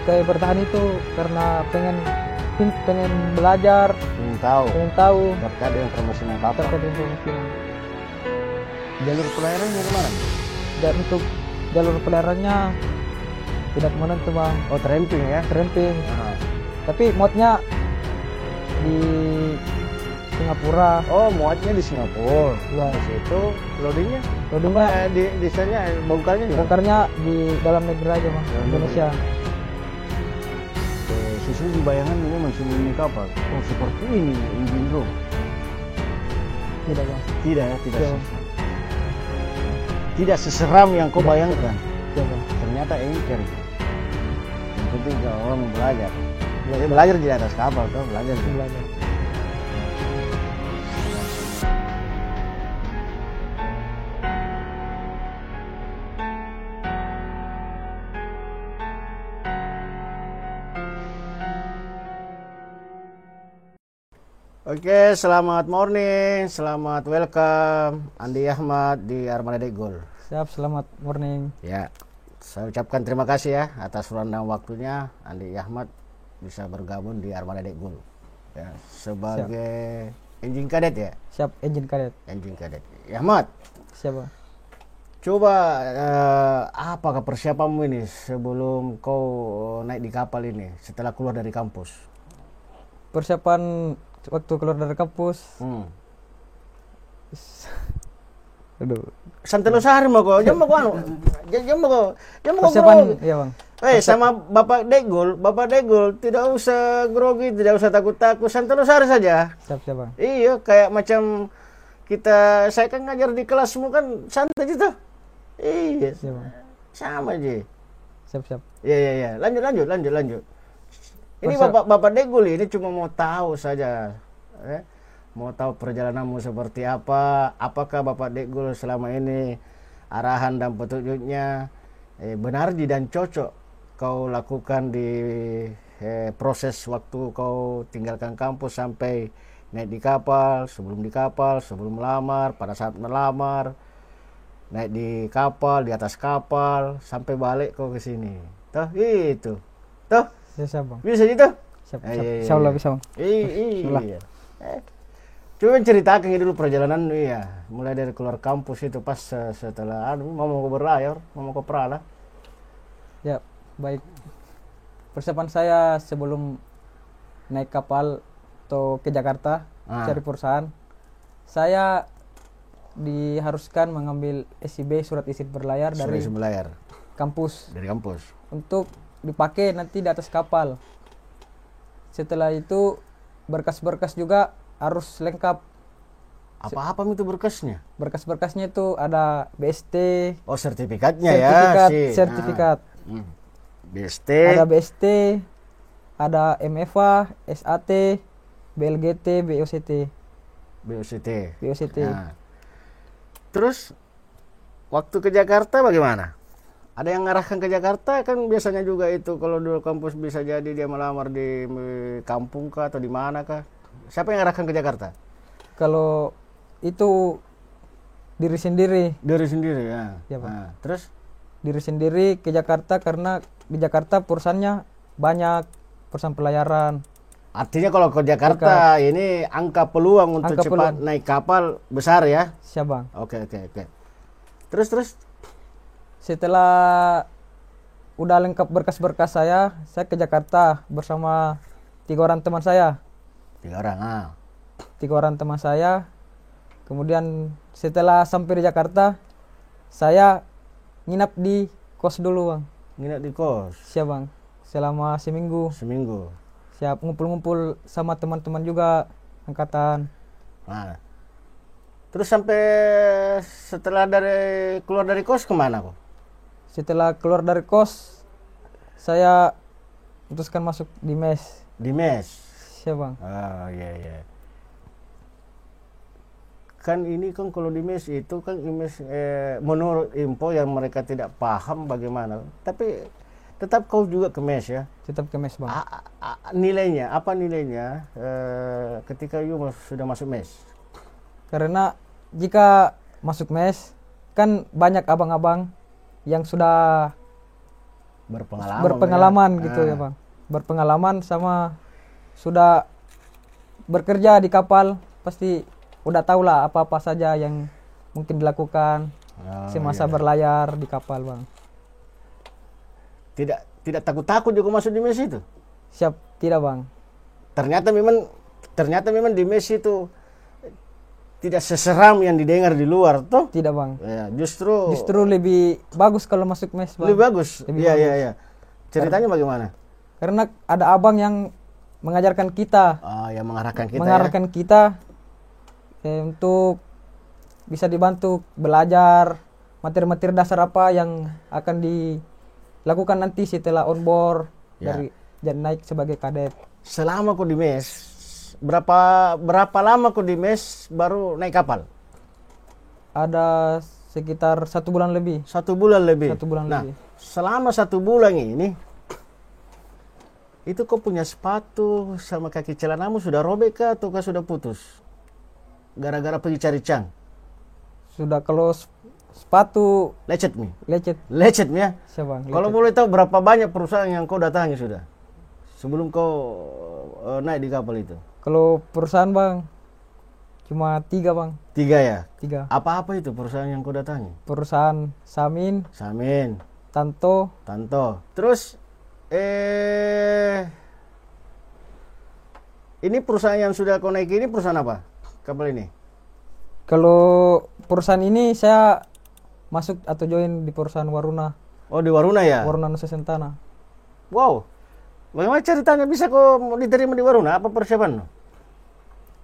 kayak bertahan itu karena pengen belajar, pengen tahu terkait dengan permesinan kapal. terkait permesinan. Jalur pelayarannya kemana? Dan untuk jalur pelayarannya tidak menentu bang, Tramping ya. tramping. Nah. Tapi modnya di Singapura. Muatnya di Singapura. Ya. Di situ loadingnya di sana bongkarnya juga. bongkarnya di dalam negeri aja bang, Indonesia. Susu di bayangan ini masih ini kapal. Seperti ini engine room. Tidak bang. Tidak ya, Iya, Bang. Tidak seseram yang kau bayangkan. Iya bang. Ternyata anchor. Yang penting kalau orang mau belajar. Belajar di atas kapal, tuh belajar. Belajar. Oke, selamat morning, selamat welcome Andi Ahmad di Armada Dekgol. Siap, selamat morning. Ya, saya ucapkan terima kasih ya atas luangkan waktunya Andi Ahmad bisa bergabung di Armada Dekgol. Ya, sebagai engine kadet ya. Siap, engine kadet. Engine kadet. Ya, Ahmad. Siap bang. Coba apakah persiapanmu ini sebelum kau naik di kapal ini setelah keluar dari kampus? Persiapan waktu keluar dari kampus. Aduh. Santai sehari mau kau, jam mau kau Persiapan, iya bang. sama Bapak Dekgol tidak usah grogi, tidak usah takut-takut, santai sehari saja. Siap bang. Iya, kayak macam saya kan ngajar di kelasmu kan santai gitu. Iya, Siap bang. sama aja. Siap. Iya. Lanjut. Ini Bapak Dekgol ini cuma mau tahu saja, mau tahu perjalananmu seperti apa. Apakah Bapak Dekgol selama ini arahan dan petunjuknya benar dan cocok kau lakukan di proses waktu kau tinggalkan kampus sampai naik di kapal, sebelum melamar, pada saat melamar, naik di kapal, di atas kapal, sampai balik kau ke sini. Toh itu, toh. Siap bang. Bisa gitu? Siap. Insyaallah bisa bang. Iya. Coba ceritakan dulu perjalanan ya, mulai dari keluar kampus itu pas setelah mau berlayar, mau ke Prala. Ya, baik. Persiapan saya sebelum naik kapal atau ke Jakarta cari perusahaan, saya diharuskan mengambil SIB, surat izin berlayar dari kampus. Dari kampus. Untuk dipakai nanti di atas kapal. Setelah itu berkas-berkas juga harus lengkap. Apa itu berkasnya? Berkas-berkasnya itu ada BST. Sertifikatnya sertifikat. BST. Ada BST, ada MFA, SAT, BLGT, BOCT. Nah. Terus waktu ke Jakarta bagaimana? Ada yang ngarahkan ke Jakarta kan biasanya juga itu kalau dulu kampus bisa jadi dia melamar di kampung kah atau di mana kah? Siapa yang ngarahkan ke Jakarta? Kalau itu diri sendiri. Diri sendiri ya. Ya, Pak. Nah, terus diri sendiri ke Jakarta karena di Jakarta perusahaannya banyak, perusahaan pelayaran. Artinya kalau ke Jakarta ini angka peluang untuk cepat naik kapal besar ya? Siap bang. Oke. Terus? Setelah udah lengkap berkas-berkas saya ke Jakarta bersama 3 orang teman saya. 3 orang, 3 orang teman saya. Kemudian setelah sampai di Jakarta, saya nginap di kos dulu bang. Nginap di kos? Siap bang, selama seminggu. Siap, ngumpul-ngumpul sama teman-teman juga angkatan. Nah, terus sampai setelah keluar dari kos kemana kok? Setelah keluar dari kos, saya putuskan masuk di mes. Di mes? Siap bang. Iya. Kan ini kan kalau di mes itu kan menurut info yang mereka tidak paham bagaimana. Tapi tetap kau juga ke mes ya? Tetap ke mes bang. Nilainya, apa nilainya ketika sudah masuk mes? Karena jika masuk mes, kan banyak abang-abang yang sudah berpengalaman gitu ya bang, berpengalaman sama sudah bekerja di kapal, pasti udah tahu lah apa-apa saja yang mungkin dilakukan semasa berlayar di kapal bang. Tidak takut-takut juga masuk di mes itu? Siap, tidak bang. Ternyata memang di mes itu tidak seseram yang didengar di luar toh? Tidak bang. Ya, justru lebih bagus kalau masuk mes bang. Lebih bagus. Iya. Ceritanya bagaimana? Karena ada abang yang mengajarkan kita. Yang mengarahkan kita. Mengarahkan kita untuk bisa dibantu belajar materi-materi dasar apa yang akan dilakukan nanti setelah on board dari naik sebagai kadet. Selama kau di mes, berapa lama kau di mes baru naik kapal? Ada sekitar 1 bulan lebih. 1 bulan lebih. 1 bulan lebih. Selama 1 bulan ini, itu kau punya sepatu sama kaki celanamu sudah robek kah atau sudah putus? Gara-gara pergi cari cang? Sudah, kalau sepatu lecet mi ya. Siapa? Kalau boleh tahu berapa banyak perusahaan yang kau datangi sudah sebelum kau naik di kapal itu? Kalau perusahaan bang, cuma 3 bang. 3 ya? 3. Apa-apa itu perusahaan yang kau datangi? Perusahaan Samin, Tanto. Terus ini perusahaan yang sudah kau naiki ini perusahaan apa? Kapal ini? Kalau perusahaan ini saya masuk atau join di perusahaan Waruna. Oh, di Waruna ya? Waruna Nusa Sentana. Wow. Bagaimana ceritanya bisa kau diterima di Waruna? Apa persiapan?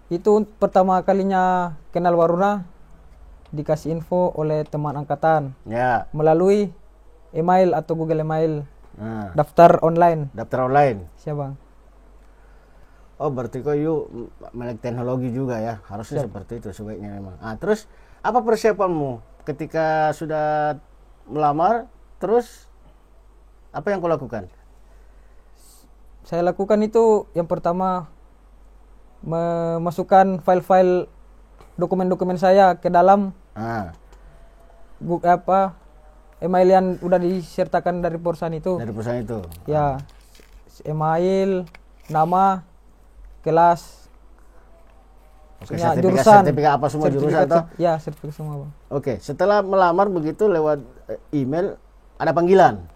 Itu pertama kalinya kenal Waruna, dikasih info oleh teman angkatan. Ya. Melalui email atau Google email. Daftar online. Siap bang. Oh, berarti kau melek teknologi juga ya? Harusnya seperti itu sebaiknya memang. Terus apa persiapanmu ketika sudah melamar? Terus apa yang kau lakukan? Saya lakukan itu yang pertama memasukkan file-file dokumen-dokumen saya ke dalam email yang udah disertakan dari perusahaan itu. Ya, email, nama, kelas, jurusan, sertifikat apa semua jurusan toh? Ya, sertifikat semua bang. Oke, setelah melamar begitu lewat email ada panggilan.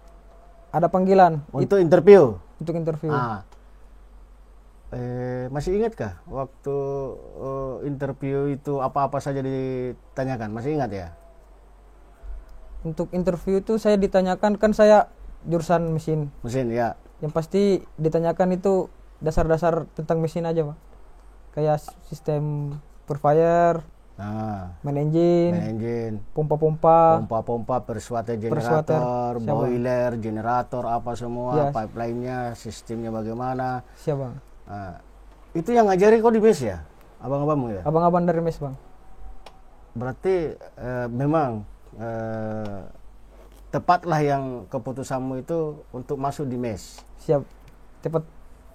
Untuk interview. Masih ingat kah waktu interview itu apa-apa saja ditanyakan? Masih ingat ya? Untuk interview itu saya ditanyakan, kan saya jurusan mesin ya. Yang pasti ditanyakan itu dasar-dasar tentang mesin aja pak, kayak sistem purfire, main engine, pompa, perswater generator, boiler, generator apa semua, pipeline-nya, sistemnya bagaimana. Siap bang. Itu yang ngajari kau di mes ya? Abang-abangmu ya? Abang-abang dari mes bang. Berarti memang tepatlah yang keputusanmu itu untuk masuk di mes. Siap,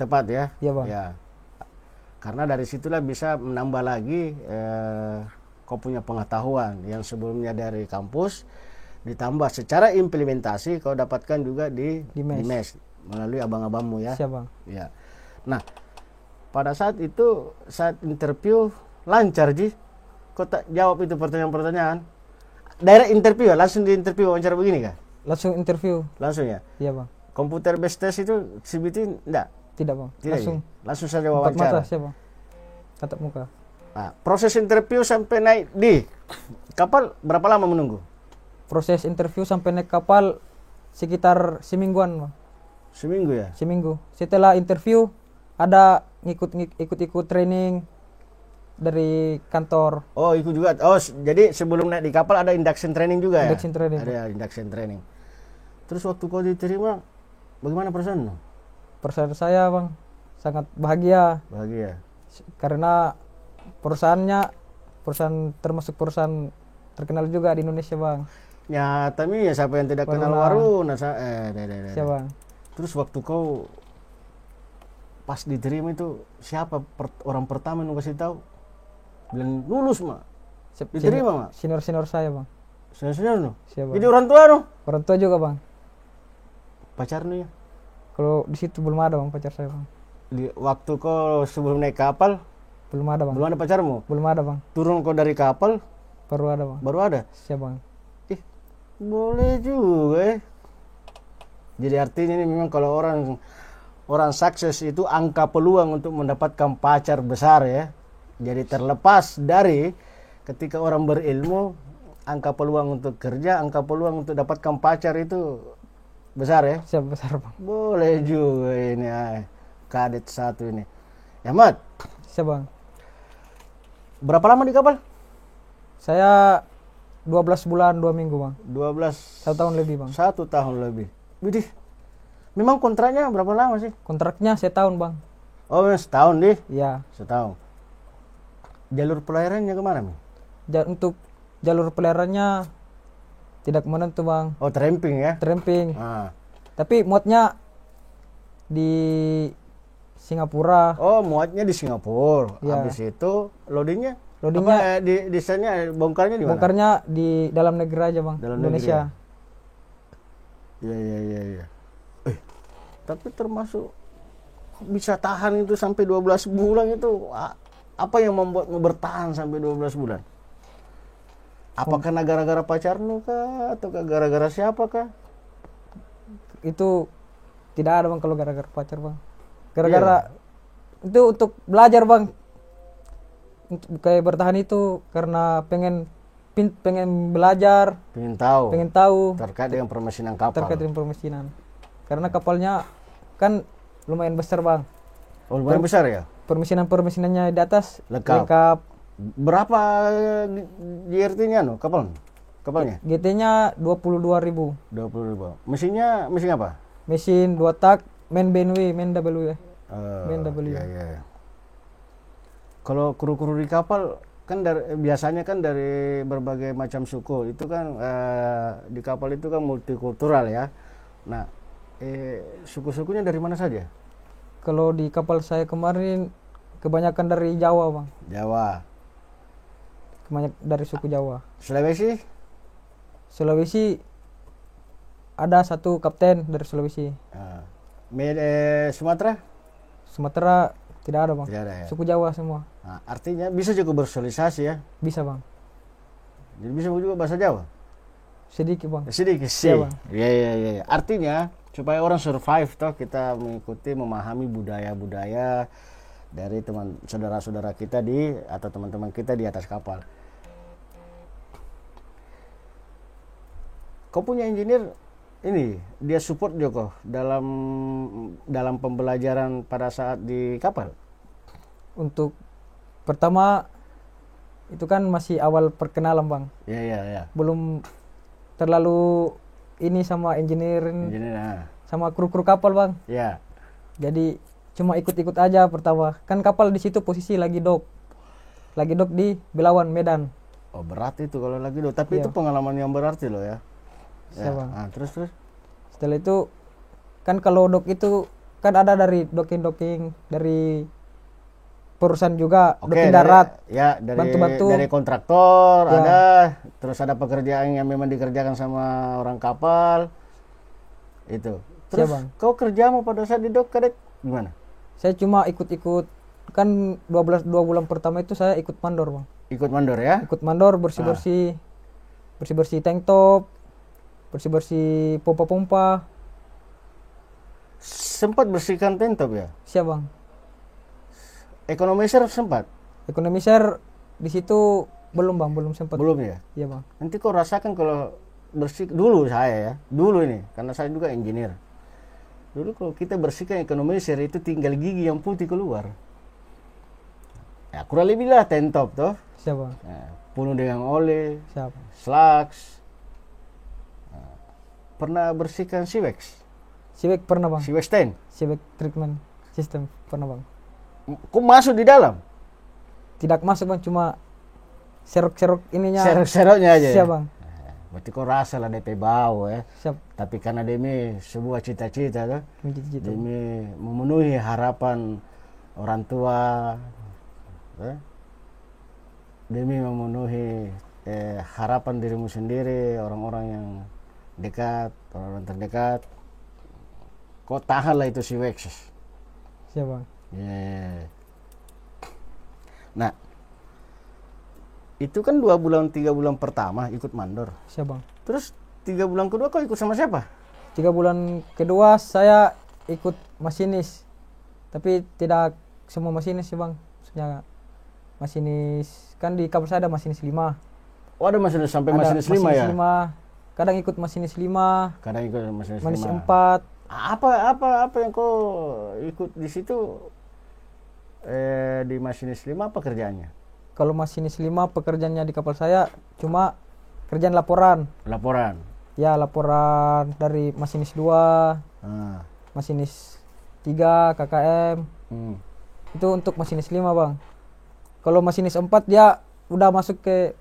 tepat ya? Iya bang. Ya. Karena dari situlah bisa menambah lagi kau punya pengetahuan yang sebelumnya dari kampus, ditambah secara implementasi kau dapatkan juga di mes melalui abang-abangmu ya. Siap bang. Ya. Nah, pada saat itu saat interview lancar Ji, kau tak jawab itu pertanyaan-pertanyaan. Direct interview ya, langsung di interview wawancara begini kah? Langsung interview. Langsung ya? Iya bang. Komputer based test itu CBT enggak? Tidak bang. Langsung saja wawancara. Mata siapa? Tatap muka. Proses interview sampai naik di kapal berapa lama menunggu? Proses interview sampai naik kapal sekitar semingguan bang. Seminggu ya? Seminggu. Setelah interview ada ikut training dari kantor. Oh, ikut juga. Oh, jadi sebelum naik di kapal ada induction training juga ya? Ada induction training. Terus waktu kau diterima, bagaimana perasaanmu? Perasaan saya bang, sangat bahagia. Karena perusahaan termasuk perusahaan terkenal juga di Indonesia bang. Ya, tapi ya siapa yang tidak kenal Waruna? Siapa bang? Terus waktu kau pas diterima itu siapa orang pertama yang kasih tahu? Bilang lulus mah. Diterima mah. Senior saya bang. Senior no. Siapa? Jadi orang tua no? Orang tua juga bang. pacarnya? Kalau di situ belum ada bang pacar saya bang. Di waktu kau sebelum naik kapal Belum ada bang. belum ada pacarmu? Belum ada bang. Turun kau dari kapal Baru ada bang. baru ada? Siap bang. Ih, boleh juga. Jadi artinya ini memang kalau orang sukses itu angka peluang untuk mendapatkan pacar besar ya. Jadi terlepas dari ketika orang berilmu, angka peluang untuk kerja, angka peluang untuk dapatkan pacar itu besar ya. Siap besar bang. Boleh juga ini kadet satu ini. Ya Mat, Siap bang. berapa lama di kapal? Saya 12 bulan 2 minggu bang. 12 1 tahun lebih bang. 1 tahun lebih. Widih. Memang kontraknya berapa lama sih? Kontraknya setahun bang. Oh, setahun deh. Iya. Setahun. Jalur pelayarannya kemana, Mi? Untuk jalur pelayarannya tidak menentu bang. Oh, tramping ya? Tramping. Ah. Tapi muatnya di Singapura. Oh, muatnya di Singapura. Ya. Habis itu loadingnya? Loadingnya Di sana bongkarnya di mana? bongkarnya di dalam negeri aja bang. Dalam Indonesia. Iya. Tapi termasuk bisa tahan itu sampai 12 bulan itu apa yang membuatmu bertahan sampai 12 bulan? Apakah gara-gara pacarmu kah atau gara-gara siapa kah? Itu tidak ada bang kalau gara-gara pacar bang. Gara-gara itu untuk belajar bang. Untuk kayak bertahan itu karena pengen belajar, Pengen tahu terkait dengan permesinan kapal. dengan permesinan. Karena kapalnya kan lumayan besar bang. Oh, lumayan besar ya? Permesinannya di atas Lengkap. lengkap. Berapa GRT-nya kapalnya? GT-nya 22.000. 20.000. Mesinnya mesin apa? Mesin 2 tak, main BMW, main W ya. Main W. Iya. Kalau kru-kru di kapal kan biasanya kan dari berbagai macam suku. Itu kan di kapal itu kan multikultural ya. Nah, suku-sukunya dari mana saja? Kalau di kapal saya kemarin kebanyakan dari Jawa bang. Jawa. Kebanyakan dari suku Jawa. Sulawesi ada 1 kapten dari Sulawesi. Sumatera? Sumatera tidak ada bang. Tidak ada ya. Suku Jawa semua. Nah, artinya bisa juga bersosialisasi ya. Bisa bang. Jadi bisa juga bahasa Jawa. Sedikit bang. Sedikit sih. Iya, Bang. Iya. Artinya supaya orang survive toh kita mengikuti memahami budaya-budaya dari teman saudara-saudara kita atau teman-teman kita di atas kapal. Kau punya engineer ini dia support Joko dalam pembelajaran pada saat di kapal. Untuk pertama itu kan masih awal perkenalan bang. Iya. Belum terlalu ini sama engineer sama kru-kru kapal bang. Iya. Jadi cuma ikut-ikut aja pertama. Kan kapal di situ posisi lagi dok di Belawan, Medan. Oh, berat itu kalau lagi dok. Tapi Iya. itu pengalaman yang berarti loh ya. Iya, Bang. Nah, terus. Setelah itu kan kalau dok itu kan ada dari docking dari perusahaan juga, docking darat. Dari bantu-bantu. dari kontraktor Ya. ada, terus ada pekerjaan yang memang dikerjakan sama orang kapal. Itu. Terus Bang. kau kerjamu pada saat di dok kadet gimana? Saya cuma ikut-ikut kan 2 bulan pertama itu saya ikut mandor bang. Ikut mandor ya? Ikut mandor bersih-bersih tank top, bersih-bersih pompa-pompa. Sempat bersihkan tank top ya? Siap bang. Economizer sempat? Economizer di situ belum bang, belum sempat. Belum ya? Iya bang. Nanti kau rasakan kalau bersih dulu saya ya, dulu ini karena saya juga engineer. Dulu kalau kita bersihkan economizer itu tinggal gigi yang putih keluar. Ya kurang lebih lah tank top toh. Siap bang. Nah, penuh dengan oli, Siap. slugs. Nah, pernah bersihkan Siwex? Siwek pernah bang. Siwex 10? Siwek treatment system pernah bang. Kok masuk di dalam? Tidak masuk bang, cuma serok-serok ininya. Serok-seroknya aja. Siap bang. Berarti kau rasa lah DP bau ya. Siap. Tapi karena demi sebuah cita-cita tuh, Gitu. demi memenuhi harapan orang tua, demi memenuhi harapan dirimu sendiri, orang-orang yang dekat, orang-orang terdekat, Kau tahan lah itu si Wexes. Siap bang. Yeah. Nah, itu kan 2 bulan 3 bulan pertama ikut mandor. Siap bang. Terus 3 bulan kedua kau ikut sama siapa? 3 bulan kedua saya ikut masinis, tapi tidak semua masinis sih bang. Maksudnya masinis, kan di kapal saya ada masinis 5. Oh, ada masinis sampai Ada masinis 5 ya? 5. Kadang ikut masinis 5, Kadang ikut masinis 5. masinis 4. Apa yang kau ikut di situ? Di masinis 5 apa kerjaannya? Kalau masinis 5 pekerjaannya di kapal saya cuma kerjaan laporan. Laporan. Ya, laporan dari masinis 2, masinis 3, KKM. Itu untuk masinis 5 bang. Kalau masinis 4 dia udah masuk ke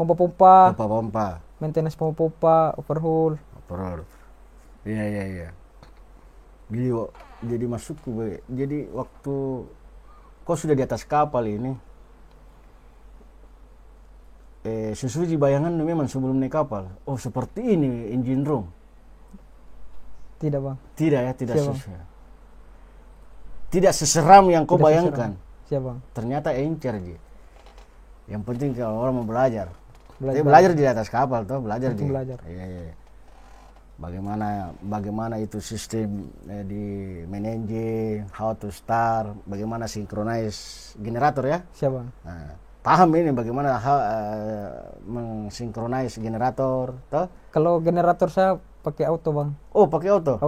pompa-pompa, Pompa. maintenance pompa-pompa, overhaul. Iya. Jadi masuk ke, jadi waktu kau sudah di atas kapal ini, sesuai bayangan memang sebelum naik kapal. Oh, seperti ini engine room. Tidak bang. Tidak ya, tidak Siap, sesuai. Tidak seseram yang kau Tidak bayangkan. Siap bang. Ternyata encer aja. Yang penting kalau orang mau belajar. Belajar di atas kapal tuh, belajar. Iya. Bagaimana itu sistem di managing, how to start, bagaimana synchronize generator ya. Siap bang. Nah, paham ini bagaimana mensinkronize generator, toh? Kalau generator saya pakai auto bang. Oh, pakai auto.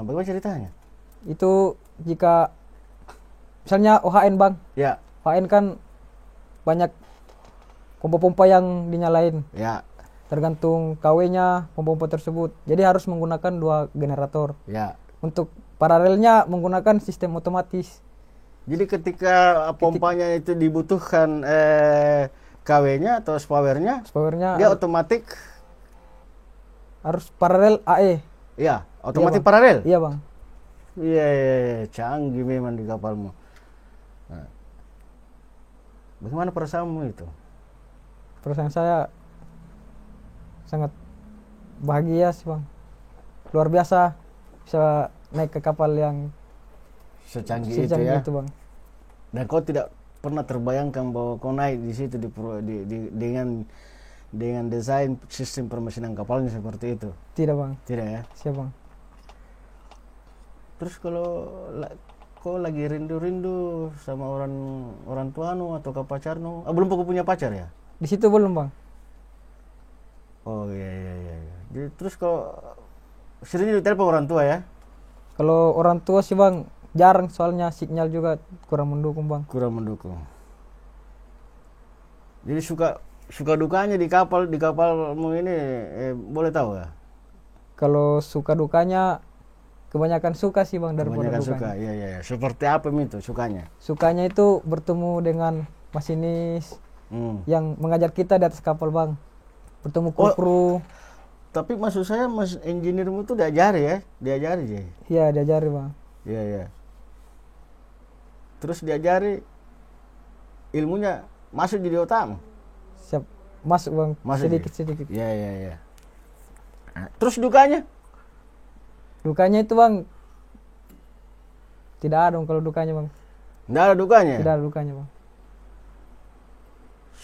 Bagaimana ceritanya? Itu jika misalnya OHN bang. Ya. OHN kan banyak pompa-pompa yang dinyalain. Ya. Tergantung KW-nya pompa-pompa tersebut. Jadi harus menggunakan 2 generator. Ya. Untuk paralelnya menggunakan sistem otomatis. Jadi ketika pompanya itu dibutuhkan KW-nya atau spowernya, dia otomatis harus paralel AE. Iya, otomatis Iya, paralel. Iya bang. Iya, canggih memang di kapalmu. Nah, bagaimana perasaanmu itu? Perasaan saya sangat bahagia sih bang. Luar biasa bisa naik ke kapal yang secanggih itu ya. Itu, bang. Dan kau tidak pernah terbayangkan bahwa kau naik di situ dengan desain sistem permesinan kapalnya seperti itu? Tidak bang. Tidak ya? Siap bang. Terus kalau kau lagi rindu-rindu sama orang tuanu atau pacarmu? Belum kau punya pacar ya? Di situ belum bang. Oh iya. Jadi terus kalau sering ditelepon orang tua ya? Kalau orang tua sih bang jarang, soalnya sinyal juga kurang mendukung bang. Kurang mendukung. Jadi suka dukanya di kapalmu ini boleh tahu ya? Kalau suka dukanya kebanyakan suka sih bang daripada dukanya. Suka, iya. Seperti apa itu sukanya? Sukanya itu bertemu dengan masinis yang mengajar kita di atas kapal bang. Bertemu kru. Tapi maksud saya mas engineermu itu diajari ya? Diajari ya? Iya diajari bang. Iya. Terus diajari ilmunya masuk jadi otakmu? Siap, masuk bang. Sedikit. Iya. Terus dukanya? Dukanya itu bang tidak ada kalau dukanya bang. Tidak ada dukanya? Tidak ada dukanya bang.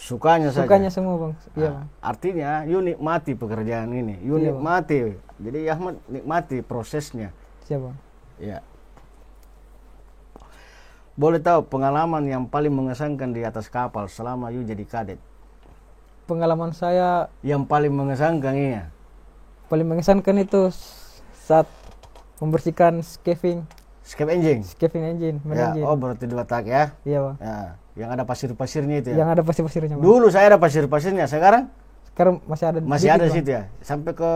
Sukanya saja? Sukanya semua bang. Iya bang. Artinya you nikmati pekerjaan ini. You nikmati. Jadi Ahmad nikmati prosesnya. Siap bang. Iya. Boleh tahu pengalaman yang paling mengesankan di atas kapal selama you jadi kadet? Pengalaman saya yang paling mengesankan iya. Paling mengesankan itu saat membersihkan scaving engine, ya, engine. Oh berarti 2 tak ya? Iya bang. Ya, yang ada pasir-pasirnya itu ya? Yang ada pasir-pasirnya bang. Dulu saya ada pasir-pasirnya, sekarang masih ada. Masih ada di situ ya? Sampai ke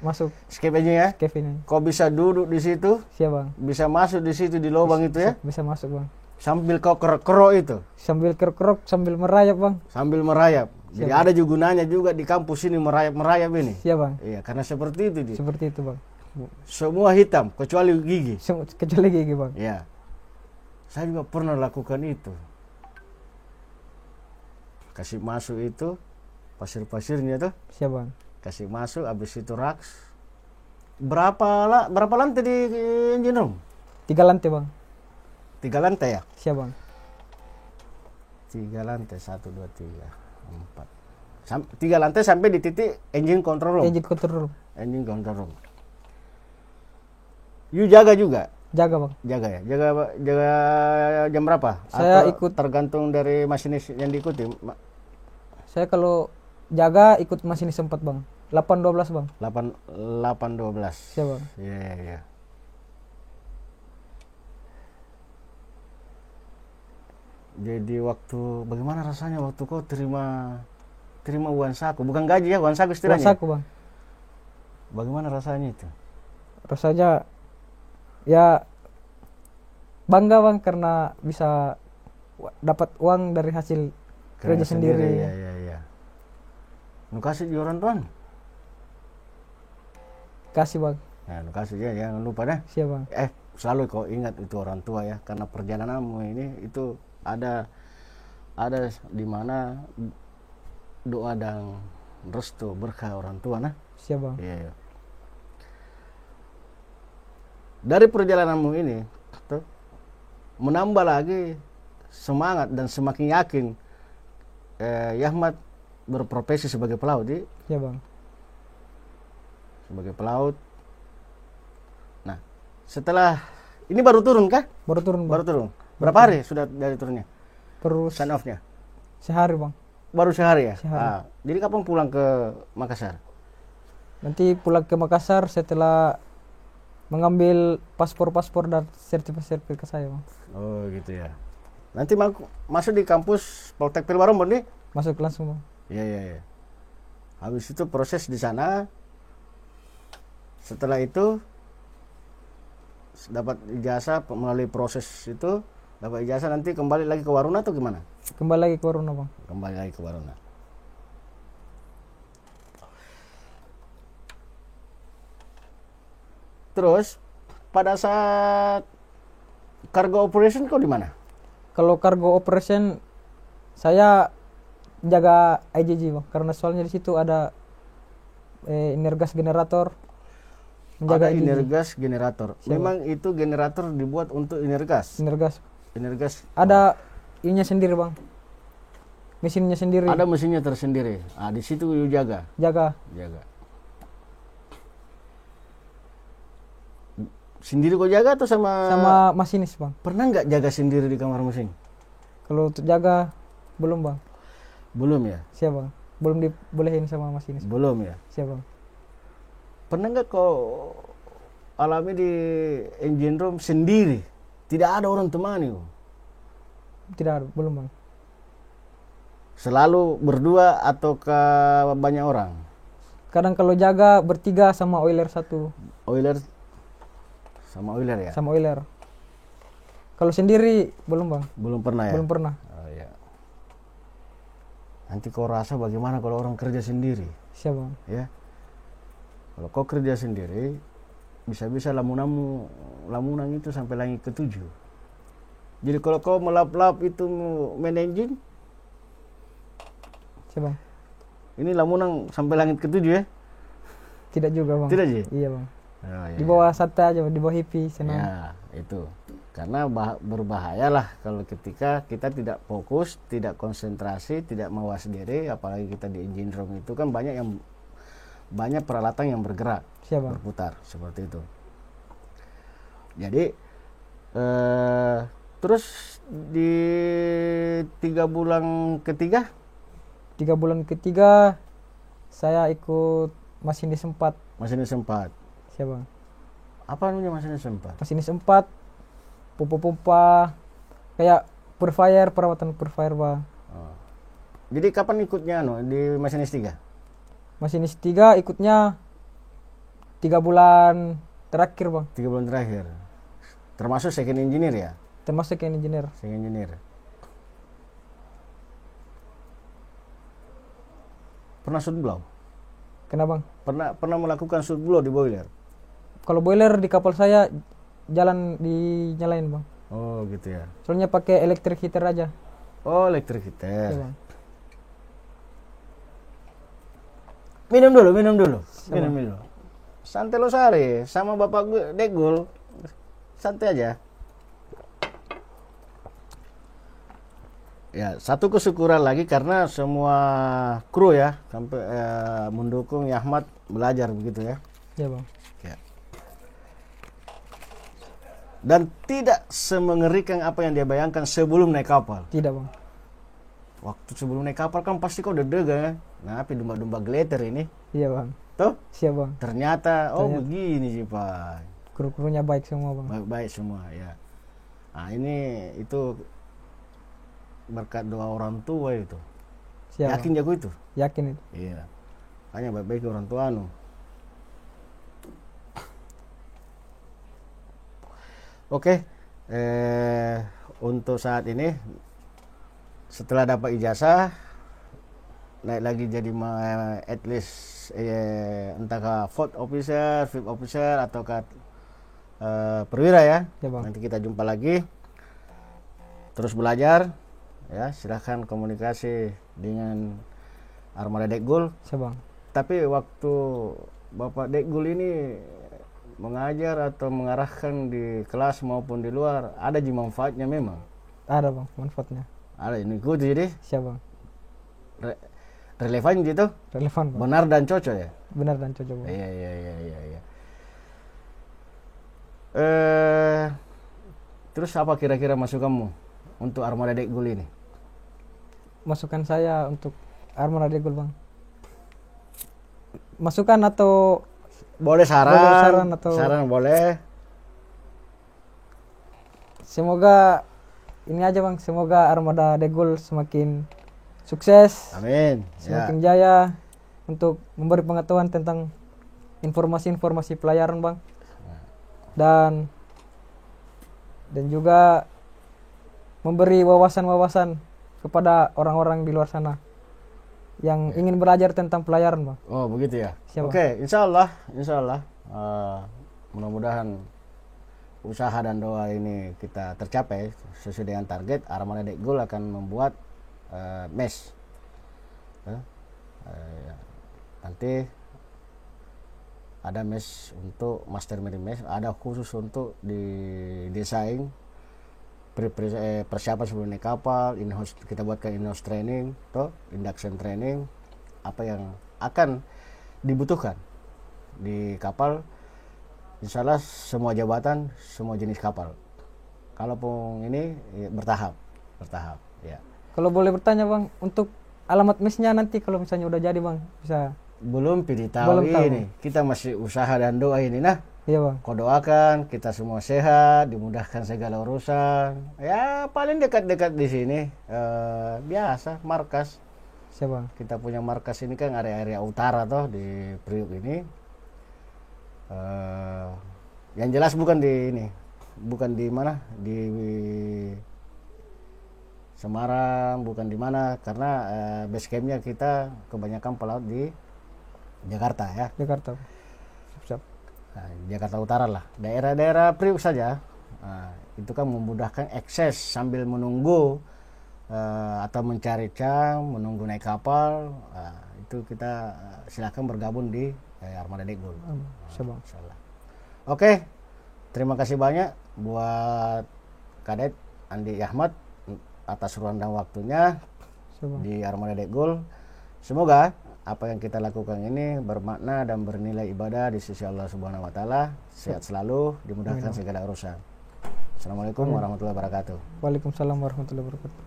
masuk scaving engine ya? Scaving. Kau bisa duduk di situ? Siap bang. Bisa masuk di situ di lubang itu ya? Bisa masuk bang. Sambil kau kerok itu? Sambil kerok, sambil merayap bang. Sambil merayap. Jadi ada juga gunanya juga di kampus ini merayap ini. Iya bang. Iya, karena seperti itu dia. Seperti itu bang. Semua hitam kecuali gigi. Kecuali gigi bang. Iya. Saya juga pernah lakukan itu. Kasih masuk itu pasir-pasirnya tuh. Siap bang. Kasih masuk, habis itu raks. Berapa lantai di engine room? 3 lantai bang. 3 lantai ya? Siap bang. 3 lantai, 1, 2, 3, 4. 3 lantai sampai di titik engine control room. Engine control room. Engine control room. You jaga juga? Jaga bang. Jaga ya? Jaga jam berapa? Saya Atau ikut. tergantung dari masinis yang diikuti? Saya kalau jaga ikut masinis 4 bang. 8-12 bang. 8-12. Siap bang. Iya. Jadi bagaimana rasanya waktu kau terima uang saku? Bukan gaji ya, uang saku istilahnya. Uang saku bang. Bagaimana rasanya itu? Rasanya ya bangga bang karena bisa dapat uang dari hasil kerja sendiri. Iya. Nu kasih di orang tuan? Kasih bang. Nah, nu kasih ya, jangan lupa deh. Siap bang. Selalu kau ingat itu orang tua ya, karena perjalananmu ini itu ada di mana doa dan restu berkah orang tua nah. Siap bang. Iya. Dari perjalananmu ini tuh, menambah lagi semangat dan semakin yakin Yahmat berprofesi sebagai pelaut. Iya bang. Sebagai pelaut. Nah, setelah ini baru turun kah? Baru turun bang. Baru turun. Berapa hari sudah dari turunnya? Terus Sign off-nya? sehari bang. Baru sehari ya? Sehari. Jadi kapan pulang ke Makassar? Nanti pulang ke Makassar setelah mengambil paspor dan sertifikat saya bang. Oh gitu ya. Nanti masuk di kampus Poltek Pilbarombon nih? Masuk langsung bang. Iya. Habis itu proses di sana. Setelah itu dapat ijazah melalui proses itu, dapat ijazah nanti kembali lagi ke Waruna atau gimana? Kembali lagi ke Waruna bang. Kembali lagi ke Waruna. Terus pada saat cargo operation kau di mana? Kalau cargo operation saya jaga IJG bang, karena soalnya di situ ada inergas generator. Menjaga inergas generator. Memang itu generator dibuat untuk inergas. Inergas. Ada ininya sendiri bang. Mesinnya sendiri. Ada mesinnya tersendiri. Di situ you jaga. Jaga. Sendiri kau jaga atau sama masinis bang? Pernah nggak jaga sendiri di kamar mesin? Kalau untuk jaga belum bang. Belum ya? Siap bang. Belum dibolehin sama masinis. Belum ya? Siap bang. Pernah nggak kau alami di engine room sendiri? Tidak ada orang temani? Tidak ada, belum bang. Selalu berdua atau ke banyak orang? Kadang kalau jaga bertiga sama oiler satu. Oiler sama oiler ya? Sama oiler. Kalau sendiri belum bang. Belum pernah ya? Belum pernah. Oh iya. Nanti kau rasa bagaimana kalau orang kerja sendiri? Siap bang. Ya. Kalau kau kerja sendiri, bisa-bisa lamunan itu sampai langit ke-7. Jadi kalau kau melap-lap itu main engine, siap bang. ini lamunan sampai langit ke-7 ya? Tidak juga bang. Tidak aja? Iya bang. Oh, iya. Di bawah santai aja, di bawah hippie senang. Ya, itu. Karena berbahayalah kalau ketika kita tidak fokus, tidak konsentrasi, tidak mawas diri, apalagi kita di engine room itu kan banyak peralatan yang bergerak, berputar seperti itu. Jadi terus di 3 bulan ketiga? 3 bulan ketiga saya ikut masinis 4. Masinis 4. Siap bang. Apa namanya masinis 4? Masinis 4, pompa-pompa, kayak purifier, perawatan purifier bang. Oh. Jadi kapan ikutnya di masinis 3? Masinis 3 ikutnya 3 bulan terakhir bang. 3 bulan terakhir. Termasuk second engineer ya? Termasuk second engineer. Second engineer. Pernah shoot blow? Kenapa bang? Pernah melakukan shoot blow di boiler? Kalau boiler di kapal saya jalan dinyalain bang. Oh gitu ya. Soalnya pakai electric heater aja. Oh electric heater. Ya, bang. Minum dulu. Santai Losari sama Bapak Degul. Santai aja. Ya, satu kesyukuran lagi karena semua kru ya sampai mendukung Ahmad belajar begitu ya. Ya bang. Ya. Dan tidak semengerikan apa yang dia bayangkan sebelum naik kapal. Tidak bang. Waktu sebelum naik kapal kan pasti kau deg-degan ya. Nah, tapi domba-domba glitter ini. Iya bang. Tuh, Siap bang. ternyata begini sih Pak. Kru-krunya baik semua bang. Baik-baik semua ya. Nah, ini itu berkat doa orang tua itu. Siap Yakin bang. jago itu? Yakin itu. Iya. Hanya baik-baik orang tua anu. Oke. Untuk saat ini setelah dapat ijazah naik lagi jadi at least entah fourth officer, fifth officer ataukah perwira ya. Ya bang. Nanti kita jumpa lagi. Terus belajar ya, silahkan komunikasi dengan Armada Dekgul. Siap bang. Tapi waktu Bapak Dekgul ini mengajar atau mengarahkan di kelas maupun di luar, ada ji manfaatnya memang. Ada bang manfaatnya. Ada ini gue jadi Siap bang. Relevan gitu, Relevan bang. benar dan cocok ya. Benar dan cocok bang. Iya. Terus apa kira-kira masukanmu untuk Armada Dekgul ini? Masukan saya untuk Armada Dekgul bang. Masukan atau Boleh saran, Boleh saran atau- saran boleh. semoga ini aja bang. Semoga Armada Dekgul semakin sukses, Amin. Ya. semakin jaya untuk memberi pengetahuan tentang informasi-informasi pelayaran bang. Dan juga memberi wawasan-wawasan kepada orang-orang di luar sana yang ingin belajar tentang pelayaran bang. Oh begitu ya. Siap, Oke, insya Allah, mudah-mudahan usaha dan doa ini kita tercapai sesuai dengan target. Armada Dekgul akan membuat mes. Nanti ada mes untuk master marine mes, ada khusus untuk didesain persiapan sebelum naik kapal, in-house, kita buatkan in-house training, induction training, apa yang akan dibutuhkan di kapal. Insya Allah semua jabatan, semua jenis kapal. Kalaupun ini ya, bertahap, ya. Kalau boleh bertanya bang, untuk alamat mesnya nanti kalau misalnya udah jadi bang, bisa? Belum pilih Belum tahu tahu. ini, kita masih usaha dan doa ini nah. Iya bang. Kau doakan kita semua sehat, dimudahkan segala urusan. Ya paling dekat-dekat di sini, biasa markas. Siap bang. Kita punya markas ini kan area-area utara toh di Priuk ini. Yang jelas bukan di ini, bukan di mana, di Semarang, bukan di mana, karena base campnya kita kebanyakan pelaut di Jakarta ya. Jakarta. Siap. Nah, Jakarta Utara lah, daerah-daerah Priuk saja. Nah, itu kan memudahkan akses sambil menunggu atau mencari cang, menunggu naik kapal. Itu kita silakan bergabung di Armada Dekgul. Siap bang. Insyaallah. Oke, terima kasih banyak buat Kadet Andi Ahmad atas ruang dan waktunya Siap bang. di Armada Dekgul. Semoga apa yang kita lakukan ini bermakna dan bernilai ibadah di sisi Allah Subhanahu wa taala. Sehat selalu, dimudahkan segala urusan. Assalamualaikum warahmatullahi wabarakatuh. Waalaikumsalam warahmatullahi wabarakatuh.